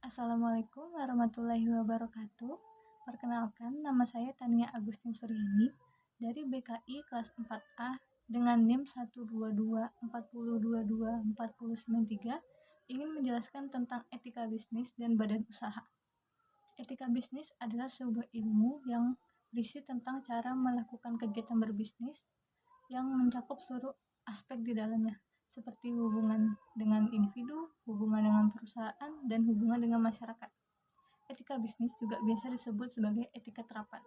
Assalamualaikum warahmatullahi wabarakatuh. Perkenalkan, nama saya Tania Agustin Suryani dari BKI kelas 4A dengan NIM 12240224093 ingin menjelaskan tentang etika bisnis dan badan usaha. Etika bisnis adalah sebuah ilmu yang berisi tentang cara melakukan kegiatan berbisnis yang mencakup seluruh aspek di dalamnya, seperti hubungan dengan individu, hubungan dengan perusahaan, dan hubungan dengan masyarakat. Etika bisnis juga biasa disebut sebagai etika terapan.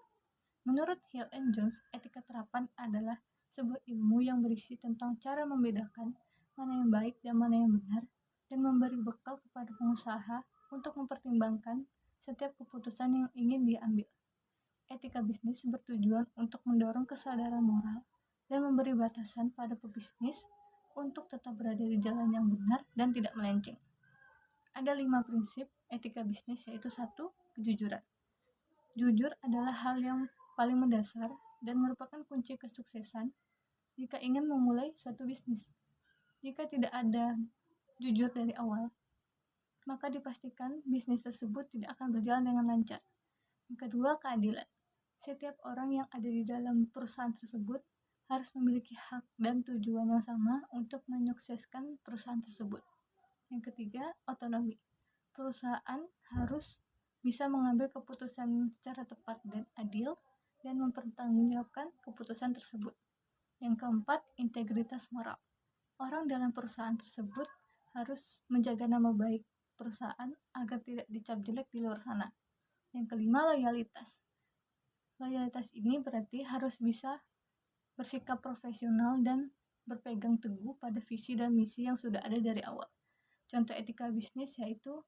Menurut Hill and Jones, etika terapan adalah sebuah ilmu yang berisi tentang cara membedakan mana yang baik dan mana yang benar, dan memberi bekal kepada pengusaha untuk mempertimbangkan setiap keputusan yang ingin diambil. Etika bisnis bertujuan untuk mendorong kesadaran moral dan memberi batasan pada pebisnis untuk tetap berada di jalan yang benar dan tidak melenceng. Ada 5 prinsip etika bisnis, yaitu 1. Kejujuran. Jujur adalah hal yang paling mendasar dan merupakan kunci kesuksesan jika ingin memulai suatu bisnis. Jika tidak ada jujur dari awal, maka dipastikan bisnis tersebut tidak akan berjalan dengan lancar. Yang kedua, keadilan. Setiap orang yang ada di dalam perusahaan tersebut harus memiliki hak dan tujuan yang sama untuk menyukseskan perusahaan tersebut. Yang ketiga, otonomi. Perusahaan harus bisa mengambil keputusan secara tepat dan adil dan mempertanggungjawabkan keputusan tersebut. Yang keempat, integritas moral. Orang dalam perusahaan tersebut harus menjaga nama baik perusahaan agar tidak dicap jelek di luar sana. Yang kelima, loyalitas. Loyalitas ini berarti harus bisa bersikap profesional dan berpegang teguh pada visi dan misi yang sudah ada dari awal. Contoh etika bisnis yaitu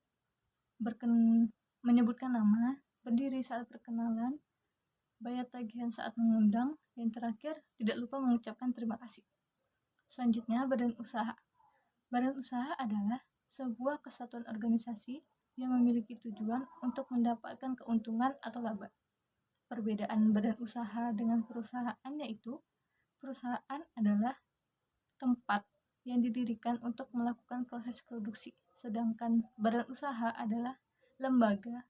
menyebutkan nama, berdiri saat perkenalan, bayar tagihan saat mengundang, yang terakhir tidak lupa mengucapkan terima kasih. Selanjutnya, badan usaha. Badan usaha adalah sebuah kesatuan organisasi yang memiliki tujuan untuk mendapatkan keuntungan atau laba. Perbedaan badan usaha dengan perusahaan yaitu perusahaan adalah tempat yang didirikan untuk melakukan proses produksi, sedangkan badan usaha adalah lembaga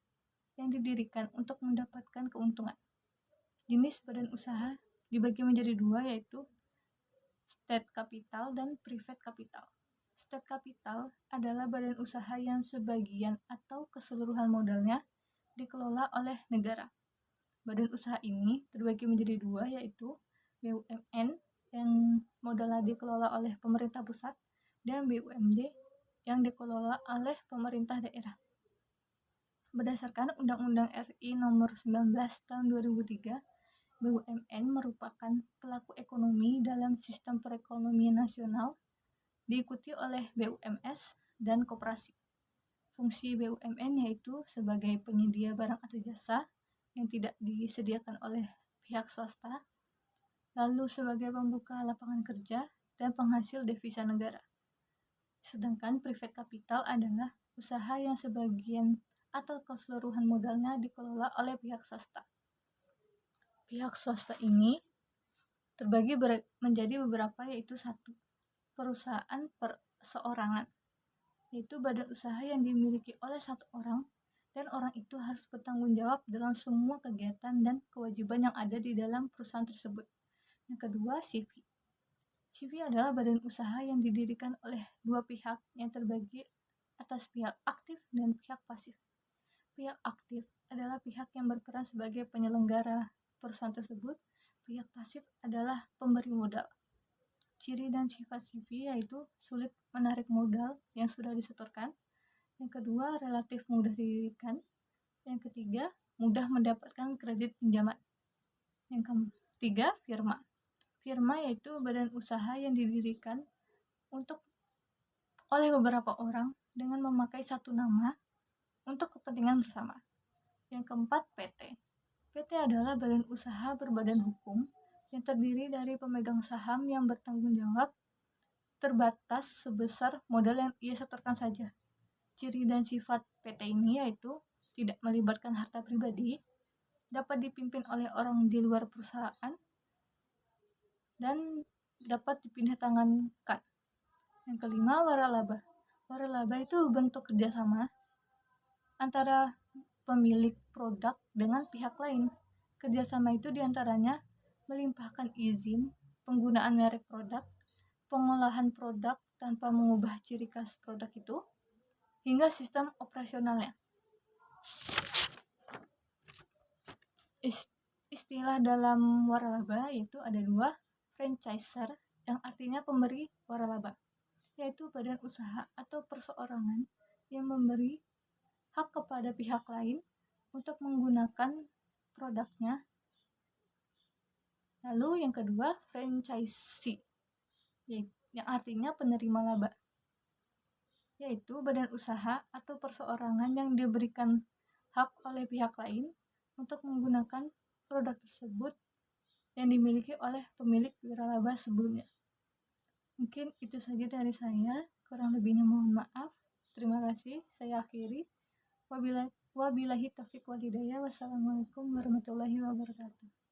yang didirikan untuk mendapatkan keuntungan. Jenis badan usaha dibagi menjadi dua, yaitu state capital dan private capital. State capital adalah badan usaha yang sebagian atau keseluruhan modalnya dikelola oleh negara. Badan usaha ini terbagi menjadi dua, yaitu BUMN yang modalnya dikelola oleh pemerintah pusat dan BUMD yang dikelola oleh pemerintah daerah. Berdasarkan Undang-Undang RI Nomor 19 Tahun 2003, BUMN merupakan pelaku ekonomi dalam sistem perekonomian nasional, diikuti oleh BUMS dan koperasi. Fungsi BUMN yaitu sebagai penyedia barang atau jasa yang tidak disediakan oleh pihak swasta, lalu sebagai pembuka lapangan kerja dan penghasil devisa negara. Sedangkan private capital adalah usaha yang sebagian atau keseluruhan modalnya dikelola oleh pihak swasta. Pihak swasta ini terbagi menjadi beberapa, yaitu 1. Perusahaan perseorangan, yaitu badan usaha yang dimiliki oleh satu orang dan orang itu harus bertanggung jawab dalam semua kegiatan dan kewajiban yang ada di dalam perusahaan tersebut. Yang kedua, CV. CV adalah badan usaha yang didirikan oleh dua pihak yang terbagi atas pihak aktif dan pihak pasif. Pihak aktif adalah pihak yang berperan sebagai penyelenggara perusahaan tersebut. Pihak pasif adalah pemberi modal. Ciri dan sifat CV yaitu sulit menarik modal yang sudah disetorkan. Yang kedua, relatif mudah didirikan. Yang ketiga, mudah mendapatkan kredit pinjaman. Yang ketiga, firma. Firma yaitu badan usaha yang didirikan oleh beberapa orang dengan memakai satu nama untuk kepentingan bersama. Yang keempat, PT. PT adalah badan usaha berbadan hukum yang terdiri dari pemegang saham yang bertanggung jawab terbatas sebesar modal yang ia setorkan saja. Ciri dan sifat PT ini yaitu tidak melibatkan harta pribadi, dapat dipimpin oleh orang di luar perusahaan, dan dapat dipindah tangankan. Yang kelima, waralaba. Waralaba itu bentuk kerjasama antara pemilik produk dengan pihak lain. Kerjasama itu diantaranya melimpahkan izin penggunaan merek produk, pengolahan produk tanpa mengubah ciri khas produk itu, hingga sistem operasionalnya. Istilah dalam waralaba yaitu ada dua, franchiser yang artinya pemberi waralaba, yaitu badan usaha atau perseorangan yang memberi hak kepada pihak lain untuk menggunakan produknya. Lalu yang kedua, franchisee yang artinya penerima laba, yaitu badan usaha atau perseorangan yang diberikan hak oleh pihak lain untuk menggunakan produk tersebut yang dimiliki oleh pemilik wiralaba sebelumnya. Mungkin itu saja dari saya, kurang lebihnya mohon maaf. Terima kasih, saya akhiri. Wabillahi taufiq wal hidayah. Wassalamualaikum warahmatullahi wabarakatuh.